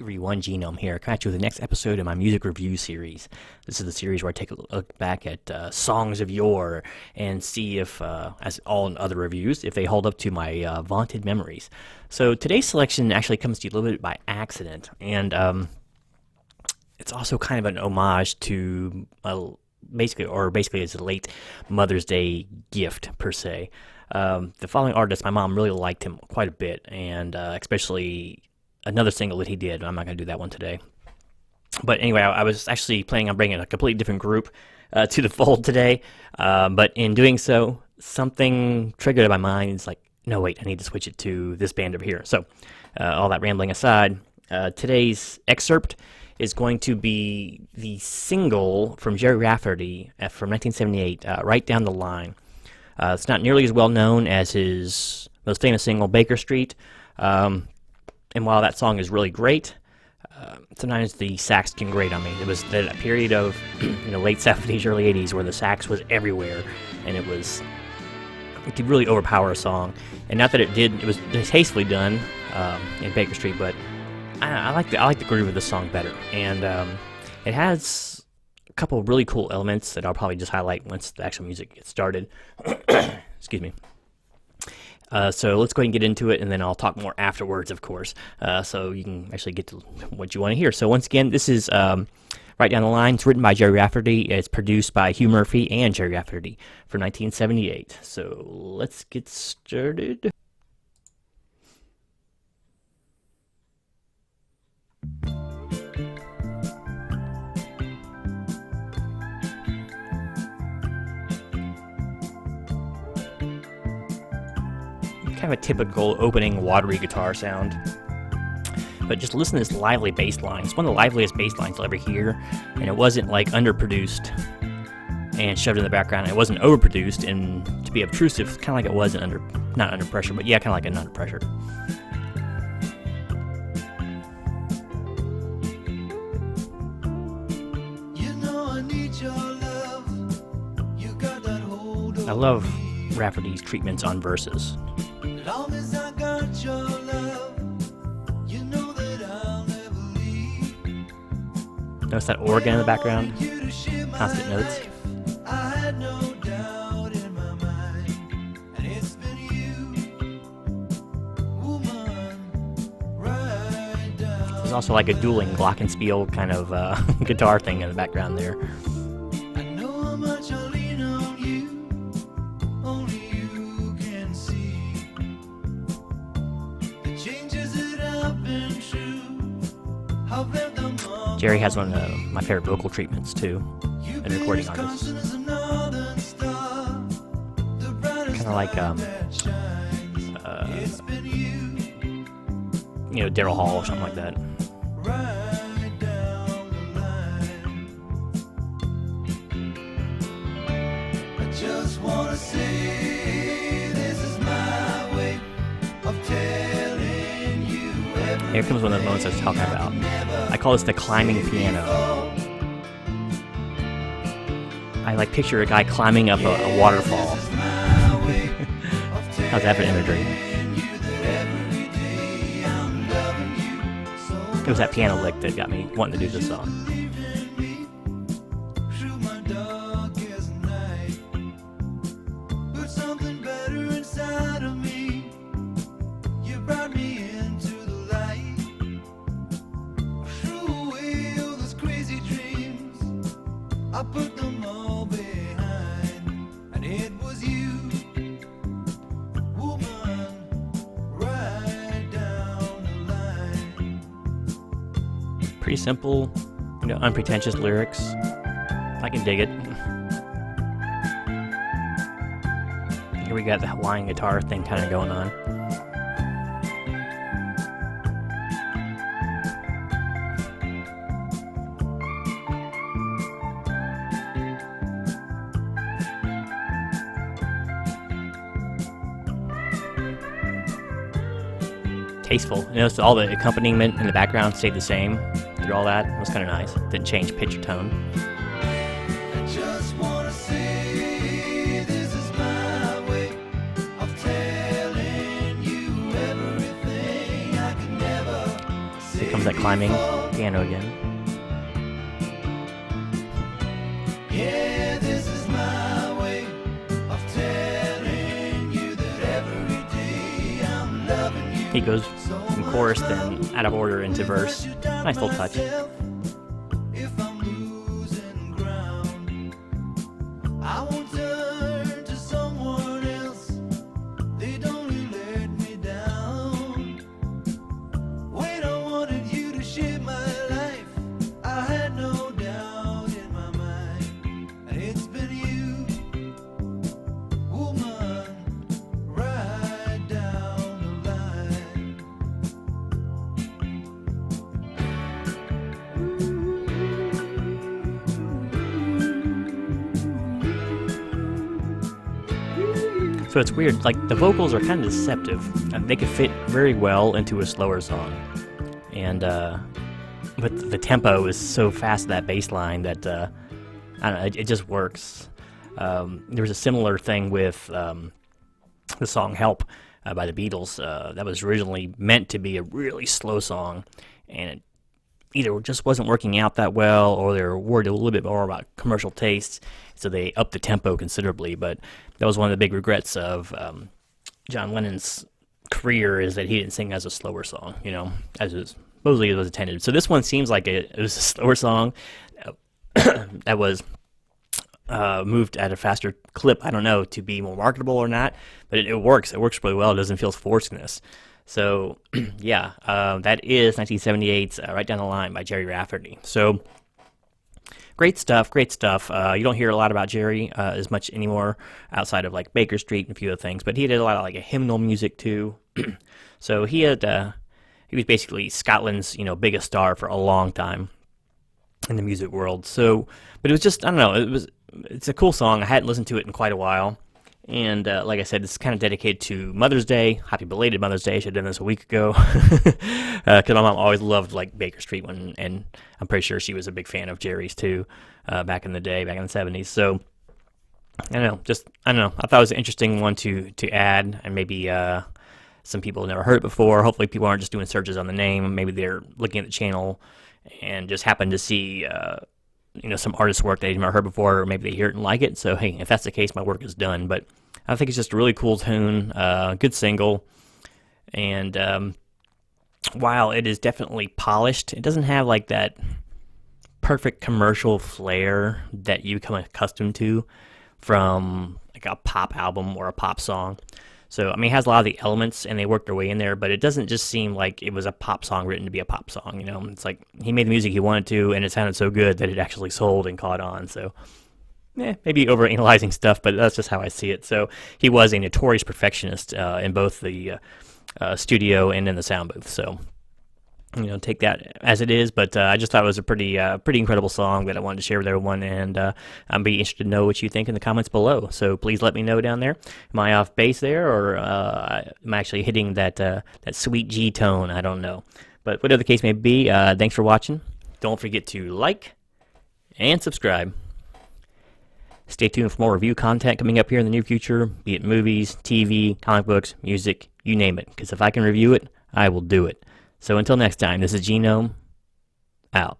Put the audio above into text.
Everyone Genome here, coming at you with the next episode of my music review series. This is the series where I take a look back at songs of yore and see if, as all in other reviews, if they hold up to my vaunted memories. So today's selection actually comes to you a little bit by accident, and it's also kind of an homage to basically it's a late Mother's Day gift per se. The following artist, my mom really liked him quite a bit, and especially another single that he did. I'm not going to do that one today. But anyway, I was actually planning on bringing a completely different group to the fold today, but in doing so, something triggered in my mind. It's like, no, wait, I need to switch it to this band over here. So all that rambling aside, today's excerpt is going to be the single from Gerry Rafferty from 1978, Right Down the Line. It's not nearly as well known as his most famous single, Baker Street. And while that song is really great, sometimes the sax can grate on me. It was that period of late 70s, early 80s where the sax was everywhere, and it could really overpower a song. And not that it was tastefully done in Baker Street, but I like the groove of the song better. And it has a couple of really cool elements that I'll probably just highlight once the actual music gets started. Excuse me. So let's go ahead and get into it, and then I'll talk more afterwards, of course, so you can actually get to what you want to hear. So once again, this is Right Down the Line. It's written by Gerry Rafferty. It's produced by Hugh Murphy and Gerry Rafferty from 1978. So let's get started. Kind of a typical opening watery guitar sound, but just listen to this lively bass line. It's one of the liveliest bass lines you'll ever hear, and it wasn't like underproduced and shoved in the background. It wasn't overproduced and to be obtrusive, kind of like it was not under pressure, but yeah, kind of like an under pressure. I love Rafferty's treatments on verses. Long as I got your love, you know that I'll never leave. Notice that organ in the background? Constant notes. I had no doubt in my mind, and it's been you, woman, right down. There's also like a dueling glockenspiel kind of guitar thing in the background there. Gerry has one of my favorite vocal treatments too, in recording artists. Kind of like Daryl Hall or something like that. I just wanna say this is my way of telling you everything. Here comes one of the moments I was talking about. I call this the climbing piano. I picture a guy climbing up a waterfall. How's that for imagery? It was that piano lick that got me wanting to do this song. I put them all behind, and it was you, woman, right down the line. Pretty simple, unpretentious lyrics. I can dig it. Here we got the Hawaiian guitar thing kind of going on. Tasteful. Notice all the accompaniment in the background stayed the same through all that. It was kind of nice. Didn't change pitch or tone. I just wanna say this is my way of telling you everything I could never say. that climbing piano again. Yeah, this is my way of telling you that every day I'm loving you. He goes from chorus, then out of order into verse. Nice little touch. If I'm losing ground, I won't turn to someone else. They'd only let me down. When I wanted you to share my life, I had no doubt in my mind. And it's been you, woman, right down the line. So it's weird, like the vocals are kind of deceptive. They could fit very well into a slower song. And but the tempo is so fast, that bass line, that I don't know, it just works. There was a similar thing with the song Help by the Beatles. That was originally meant to be a really slow song, and it either just wasn't working out that well, or they were worried a little bit more about commercial tastes, so they upped the tempo considerably. But that was one of the big regrets of John Lennon's career, is that he didn't sing as a slower song, as supposedly it was intended. So this one seems like it was a slower song that was moved at a faster clip, I don't know, to be more marketable or not, but it works. It works really well. It doesn't feel forcedness. So, yeah, that is 1978's Right Down the Line by Gerry Rafferty. So, great stuff, great stuff. You don't hear a lot about Gerry as much anymore, outside of like Baker Street and a few other things, but he did a lot of like a hymnal music too. So he was basically Scotland's biggest star for a long time in the music world. So, but it was just, I don't know, it's a cool song. I hadn't listened to it in quite a while. And like I said, it's kind of dedicated to Mother's Day. Happy belated Mother's Day. I should have done this a week ago. Because my mom always loved like Baker Street one, and I'm pretty sure she was a big fan of Gerry's too, back in the day, back in the 70s. So I don't know. I thought it was an interesting one to add, and maybe some people have never heard it before. Hopefully people aren't just doing searches on the name. Maybe they're looking at the channel and just happen to see some artist's work they've never heard before, or maybe they hear it and like it. So hey, if that's the case, my work is done. But I think it's just a really cool tune, good single, and while it is definitely polished, it doesn't have like that perfect commercial flair that you become accustomed to from like a pop album or a pop song. So, I mean, it has a lot of the elements, and they work their way in there, but it doesn't just seem like it was a pop song written to be a pop song, It's like he made the music he wanted to, and it sounded so good that it actually sold and caught on. So, maybe overanalyzing stuff, but that's just how I see it. So, he was a notorious perfectionist in both the studio and in the sound booth. So, take that as it is, but I just thought it was a pretty incredible song that I wanted to share with everyone, and I'd be interested to know what you think in the comments below. So please let me know down there. Am I off base there, or am I actually hitting that sweet G tone? I don't know. But whatever the case may be, thanks for watching. Don't forget to like and subscribe. Stay tuned for more review content coming up here in the near future, be it movies, TV, comic books, music, you name it. Because if I can review it, I will do it. So until next time, this is Genome, out.